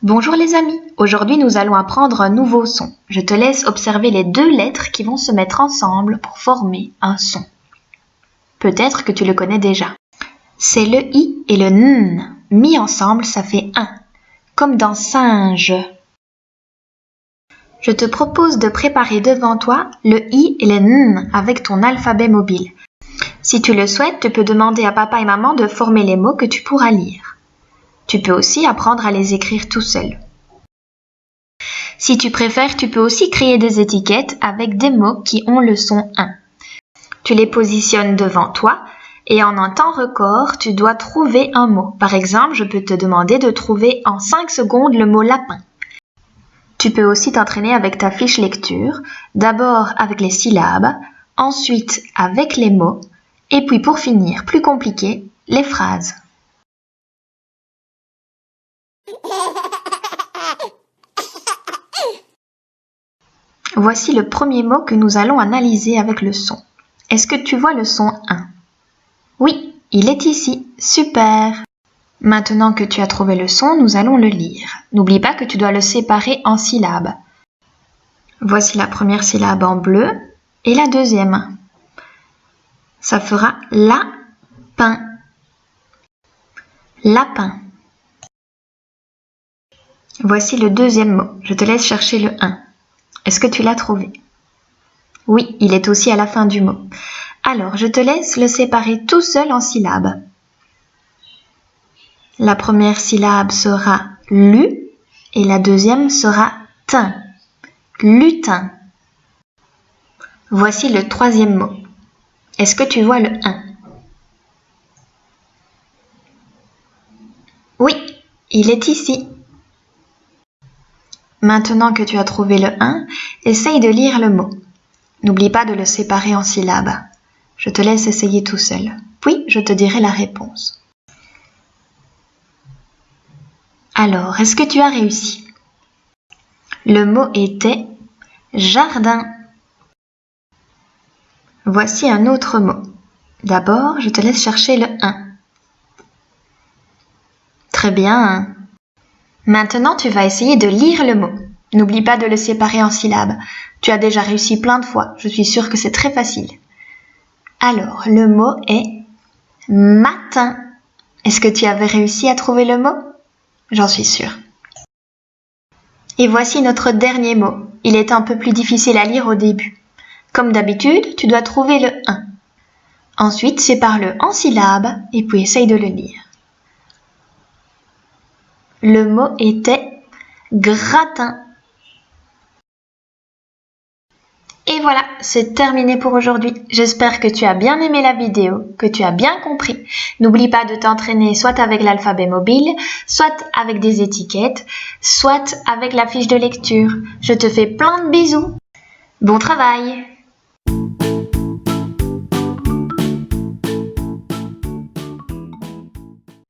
Bonjour les amis, aujourd'hui nous allons apprendre un nouveau son. Je te laisse observer les deux lettres qui vont se mettre ensemble pour former un son. Peut-être que tu le connais déjà. C'est le I et le N. Mis ensemble, ça fait un, comme dans singe. Je te propose de préparer devant toi le I et le N avec ton alphabet mobile. Si tu le souhaites, tu peux demander à papa et maman de former les mots que tu pourras lire. Tu peux aussi apprendre à les écrire tout seul. Si tu préfères, tu peux aussi créer des étiquettes avec des mots qui ont le son 1. Tu les positionnes devant toi et en un temps record, tu dois trouver un mot. Par exemple, je peux te demander de trouver en 5 secondes le mot lapin. Tu peux aussi t'entraîner avec ta fiche lecture, d'abord avec les syllabes, ensuite avec les mots, et puis pour finir, plus compliqué, les phrases. Voici le premier mot que nous allons analyser avec le son. Est-ce que tu vois le son 1? Oui, il est ici. Super! Maintenant que tu as trouvé le son, nous allons le lire. N'oublie pas que tu dois le séparer en syllabes. Voici la première syllabe en bleu et la deuxième. Ça fera lapin. Lapin. Voici le deuxième mot. Je te laisse chercher le 1. Est-ce que tu l'as trouvé? Oui, il est aussi à la fin du mot. Alors, je te laisse le séparer tout seul en syllabes. La première syllabe sera lu et la deuxième sera tin. Lutin. Voici le troisième mot. Est-ce que tu vois le 1? Oui, il est ici. Maintenant que tu as trouvé le 1, essaye de lire le mot. N'oublie pas de le séparer en syllabes. Je te laisse essayer tout seul. Puis, je te dirai la réponse. Alors, est-ce que tu as réussi? Le mot était jardin. Voici un autre mot. D'abord, je te laisse chercher le 1. Très bien. Maintenant, tu vas essayer de lire le mot. N'oublie pas de le séparer en syllabes. Tu as déjà réussi plein de fois. Je suis sûre que c'est très facile. Alors, le mot est matin. Est-ce que tu avais réussi à trouver le mot? J'en suis sûre. Et voici notre dernier mot. Il est un peu plus difficile à lire au début. Comme d'habitude, tu dois trouver le 1. Ensuite, sépare-le en syllabes et puis essaye de le lire. Le mot était gratin. Et voilà, c'est terminé pour aujourd'hui. J'espère que tu as bien aimé la vidéo, que tu as bien compris. N'oublie pas de t'entraîner soit avec l'alphabet mobile, soit avec des étiquettes, soit avec la fiche de lecture. Je te fais plein de bisous. Bon travail!